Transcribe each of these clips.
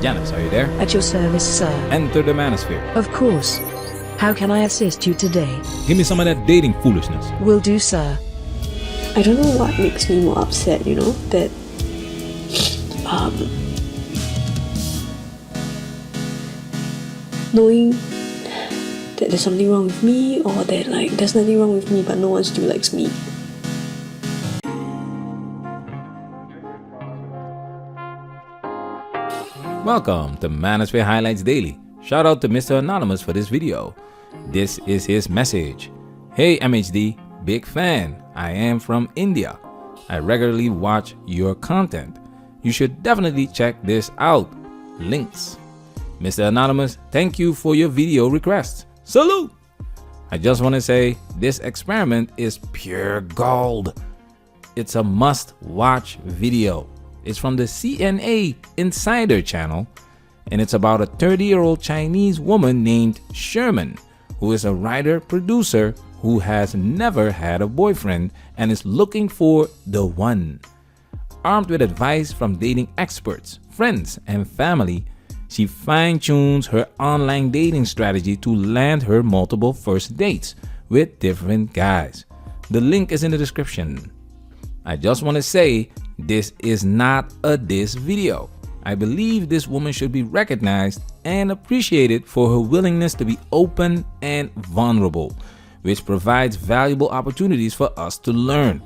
Janice, are you there? At your service, sir. Enter the manosphere. Of course. How can I assist you today? Give me some of that dating foolishness. Will do, sir. I don't know what makes me more upset, that knowing that there's something wrong with me, or that there's nothing wrong with me but no one still likes me. Welcome to Manosphere Highlights Daily. Shout out to Mr. Anonymous for this video. This is his message. Hey MHD, big fan. I am from India. I regularly watch your content. You should definitely check this out. Links. Mr. Anonymous, thank you for your video request. Salute! I just want to say this experiment is pure gold. It's a must-watch video. It's from the CNA Insider channel, and it's about a 30-year-old Chinese woman named Shermin, who is a writer-producer who has never had a boyfriend and is looking for the one. Armed with advice from dating experts, friends, and family, she fine-tunes her online dating strategy to land her multiple first dates with different guys. The link is in the description. I just want to say, this is not a diss video. I believe this woman should be recognized and appreciated for her willingness to be open and vulnerable, which provides valuable opportunities for us to learn.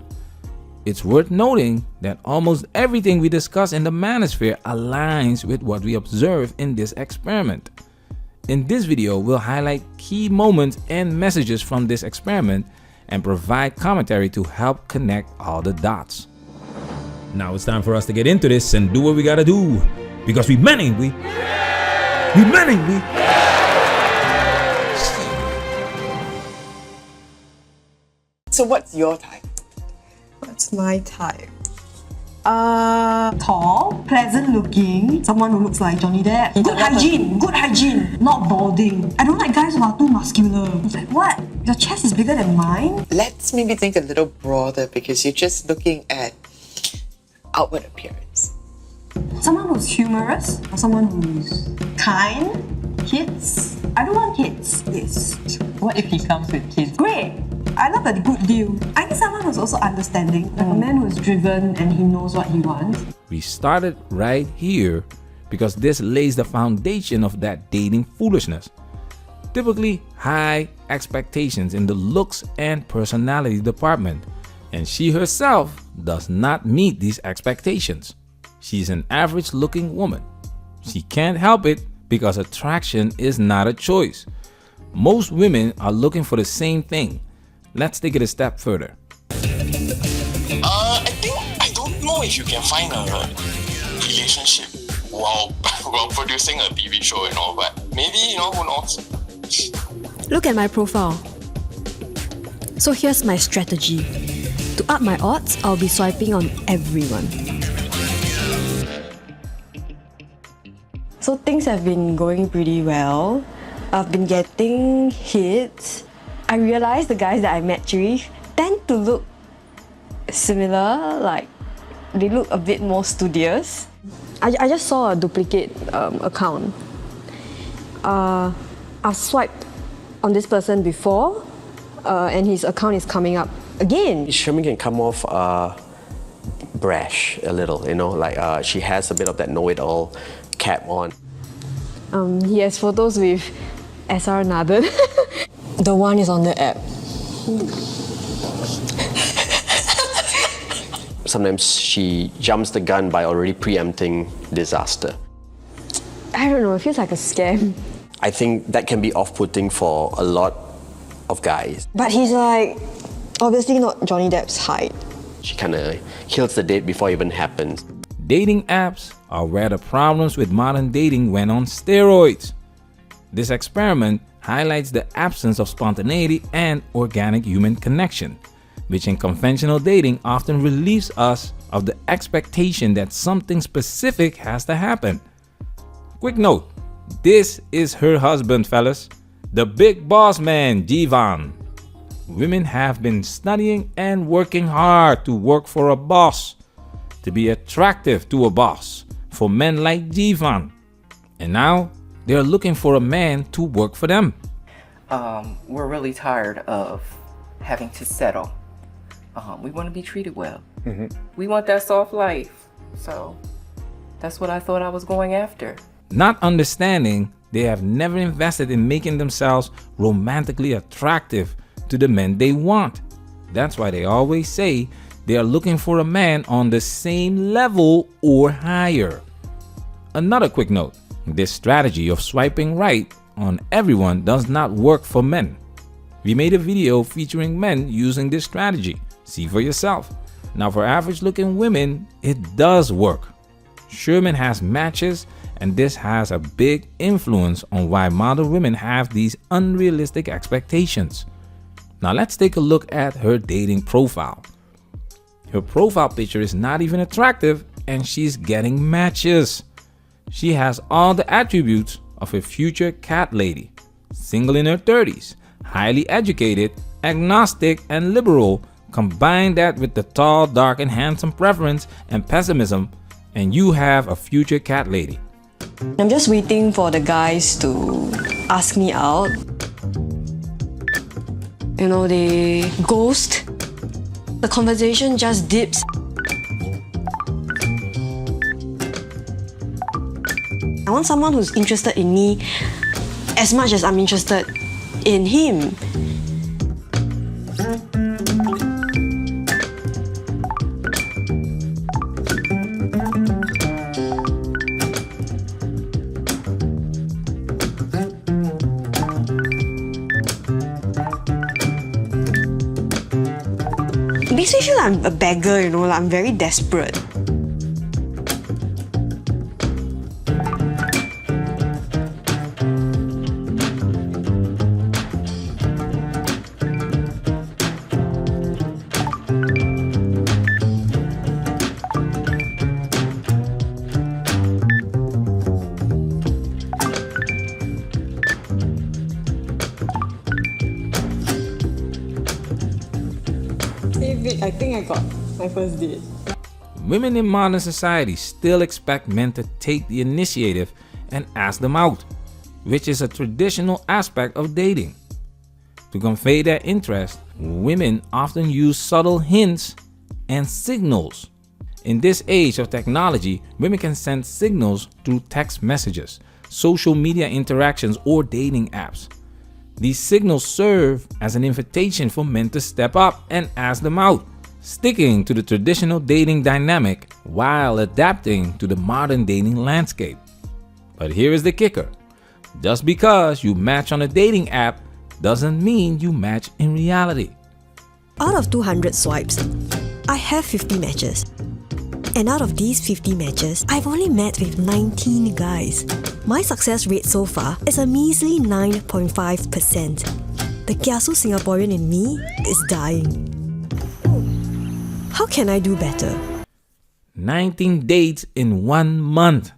It's worth noting that almost everything we discuss in the manosphere aligns with what we observe in this experiment. In this video, we'll highlight key moments and messages from this experiment and provide commentary to help connect all the dots. Now it's time for us to get into this and do what we gotta do, because we many. So what's your type? What's my type? Tall, pleasant looking, someone who looks like Johnny Depp. Good hygiene, not balding. I don't like guys who are too muscular. It's like, what? Your chest is bigger than mine? Let's maybe think a little broader, because you're just looking at outward appearance. Someone who's humorous, or someone who's kind. Kids? I don't want kids. Yes. What if he comes with kids? Great! I love a good deal. I need someone who's also understanding, like a man who's driven and he knows what he wants. We started right here because this lays the foundation of that dating foolishness. Typically high expectations in the looks and personality department, and she herself does not meet these expectations. She's an average looking woman. She can't help it because attraction is not a choice. Most women are looking for the same thing. Let's take it a step further. I don't know if you can find a relationship while producing a TV show and all, but maybe, who knows? Look at my profile. So here's my strategy. To up my odds, I'll be swiping on everyone. So things have been going pretty well. I've been getting hits. I realized the guys that I match with tend to look similar, like they look a bit more studious. I just saw a duplicate account. I've swiped on this person before, and his account is coming up again. Shermin can come off brash a little, like she has a bit of that know-it-all cap on. He has photos with SR Nathan. The one is on the app. Sometimes she jumps the gun by already preempting disaster. I don't know, it feels like a scam. I think that can be off-putting for a lot of guys. But he's like, obviously not Johnny Depp's height. She kind of kills the date before it even happens. Dating apps are where the problems with modern dating went on steroids. This experiment highlights the absence of spontaneity and organic human connection, which in conventional dating often relieves us of the expectation that something specific has to happen. Quick note, this is her husband, fellas, the big boss man, Jivan. Women have been studying and working hard to work for a boss, to be attractive to a boss. For men like Jivan, And now they're looking for a man to work for them. We're really tired of having to settle. We want to be treated well. We want that soft life. So that's what I thought I was going after. Not understanding they have never invested in making themselves romantically attractive to the men they want. That's why they always say they are looking for a man on the same level or higher. Another quick note, this strategy of swiping right on everyone does not work for men. We made a video featuring men using this strategy. See for yourself. Now for average looking women, it does work. Shermin has matches, and this has a big influence on why model women have these unrealistic expectations. Now let's take a look at her dating profile. Her profile picture is not even attractive, and she's getting matches. She has all the attributes of a future cat lady, single in her 30s, highly educated, agnostic, and liberal. Combine that with the tall, dark, and handsome preference and pessimism, and you have a future cat lady. I'm just waiting for the guys to ask me out. You know, they ghost. The conversation just dips. I want someone who's interested in me as much as I'm interested in him. It makes me feel like I'm a beggar, you know, like I'm very desperate. I think I got my first date. Women in modern society still expect men to take the initiative and ask them out, which is a traditional aspect of dating. To convey their interest, women often use subtle hints and signals. In this age of technology, women can send signals through text messages, social media interactions, or dating apps. These signals serve as an invitation for men to step up and ask them out, sticking to the traditional dating dynamic while adapting to the modern dating landscape. But here is the kicker. Just because you match on a dating app doesn't mean you match in reality. Out of 200 swipes, I have 50 matches. And out of these 50 matches, I've only met with 19 guys. My success rate so far is a measly 9.5%. The kiasu Singaporean in me is dying. How can I do better? 19 dates in 1 month.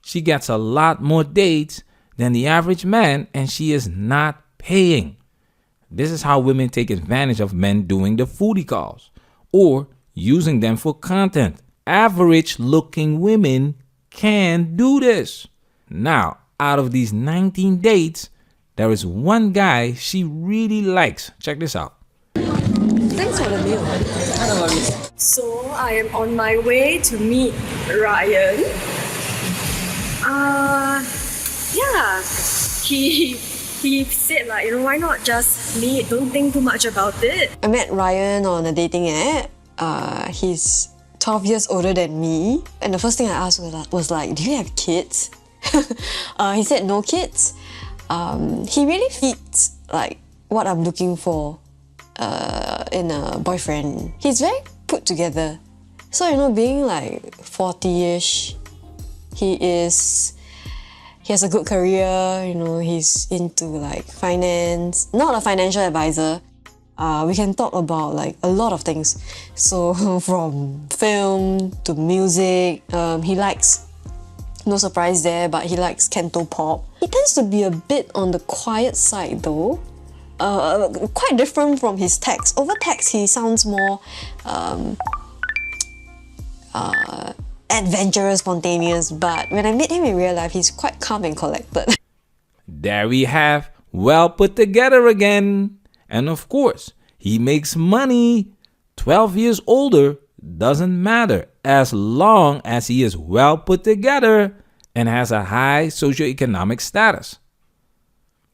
She gets a lot more dates than the average man, and she is not paying. This is how women take advantage of men doing the foodie calls or using them for content. Average looking women can do this. Now, out of these 19 dates, there is one guy she really likes. Check this out. Thanks for the meal. No worries. So, I am on my way to meet Ryan. Yeah, he said like, you know, why not just meet? Don't think too much about it. I met Ryan on a dating app. He's 12 years older than me. And the first thing I asked was like, do you have kids? He said no kids. He really fits like what I'm looking for in a boyfriend. He's very put together. So, you know, being like 40-ish, he has a good career, you know, he's into like finance, not a financial advisor. We can talk about like a lot of things. So from film to music, he likes, no surprise there, but he likes Canto pop. He tends to be a bit on the quiet side though. Quite different from his text. Over text, he sounds more adventurous, spontaneous, but when I met him in real life, he's quite calm and collected. There we have well put together again. And of course, he makes money. 12 years older doesn't matter as long as he is well put together and has a high socioeconomic status.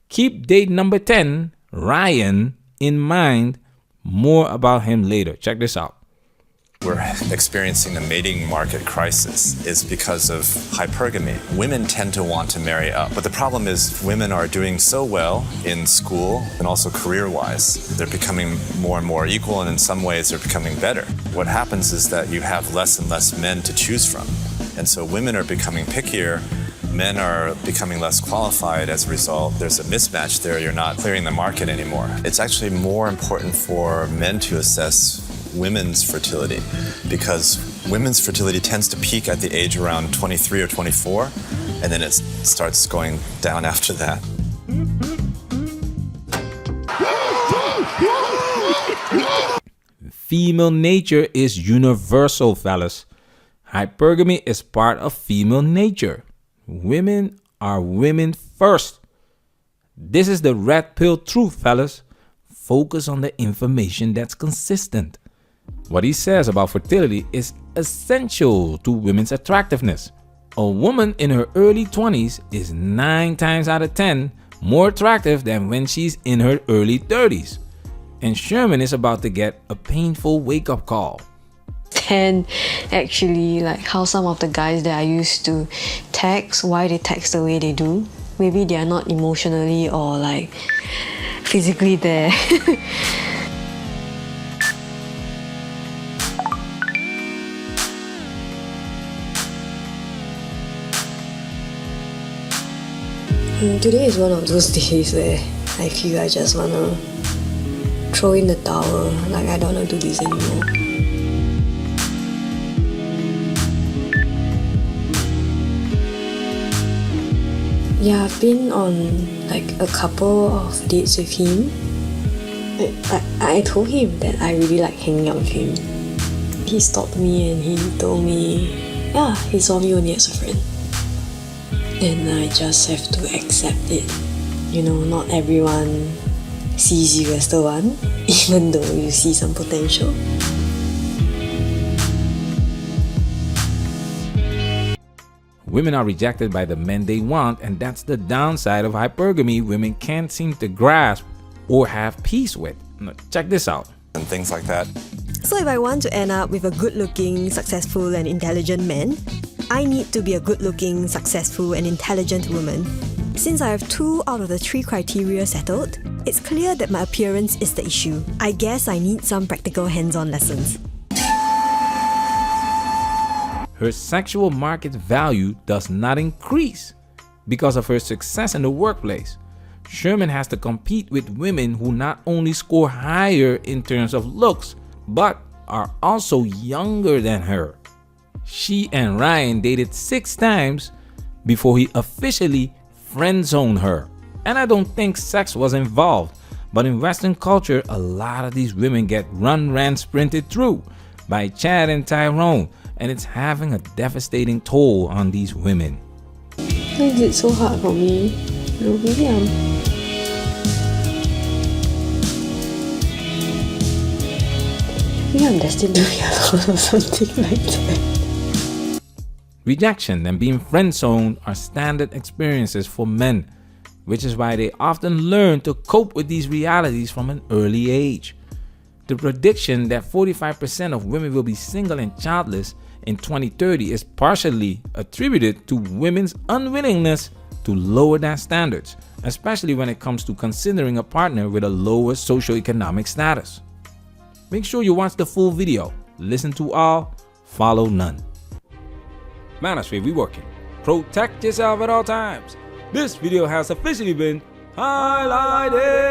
Keep date number 10, Ryan, in mind. More about him later. Check this out. We're experiencing a mating market crisis is because of hypergamy. Women tend to want to marry up, but the problem is women are doing so well in school and also career-wise. They're becoming more and more equal, and in some ways they're becoming better. What happens is that you have less and less men to choose from, and so women are becoming pickier. Men are becoming less qualified as a result. There's a mismatch there. You're not clearing the market anymore. It's actually more important for men to assess women's fertility because women's fertility tends to peak at the age around 23 or 24, and then it starts going down after that. Female nature is universal, fellas. Hypergamy is part of female nature. Women are women first. This is the red pill truth, fellas. Focus on the information that's consistent. What he says about fertility is essential to women's attractiveness. A woman in her early 20s is 9 times out of 10 more attractive than when she's in her early 30s. And Shermin is about to get a painful wake-up call. And actually, like how some of the guys that I used to text, why they text the way they do. Maybe they are not emotionally or like physically there. Today is one of those days where I feel I just wanna throw in the towel, like I don't wanna do this anymore. Yeah, I've been on like a couple of dates with him. I told him that I really like hanging out with him. He stopped me and he told me, yeah, he saw me only as a friend. And I just have to accept it. You know, not everyone sees you as the one, even though you see some potential. Women are rejected by the men they want, and that's the downside of hypergamy women can't seem to grasp or have peace with. Now, check this out. And things like that. So if I want to end up with a good-looking, successful and intelligent man, I need to be a good-looking, successful and intelligent woman. Since I have 2 out of the 3 criteria settled, it's clear that my appearance is the issue. I guess I need some practical hands-on lessons. Her sexual market value does not increase because of her success in the workplace. Shermin has to compete with women who not only score higher in terms of looks, but are also younger than her. She and Ryan dated 6 times before he officially friendzoned her. And I don't think sex was involved, but in Western culture, a lot of these women get ran, sprinted through by Chad and Tyrone, and it's having a devastating toll on these women. Why is it so hard for me? Maybe I'm destined to be alone or something like that. Rejection and being friend-zoned are standard experiences for men, which is why they often learn to cope with these realities from an early age. The prediction that 45% of women will be single and childless in 2030 is partially attributed to women's unwillingness to lower their standards, especially when it comes to considering a partner with a lower socioeconomic status. Make sure you watch the full video, listen to all, follow none. Manosphere, we working. Protect yourself at all times. This video has officially been highlighted.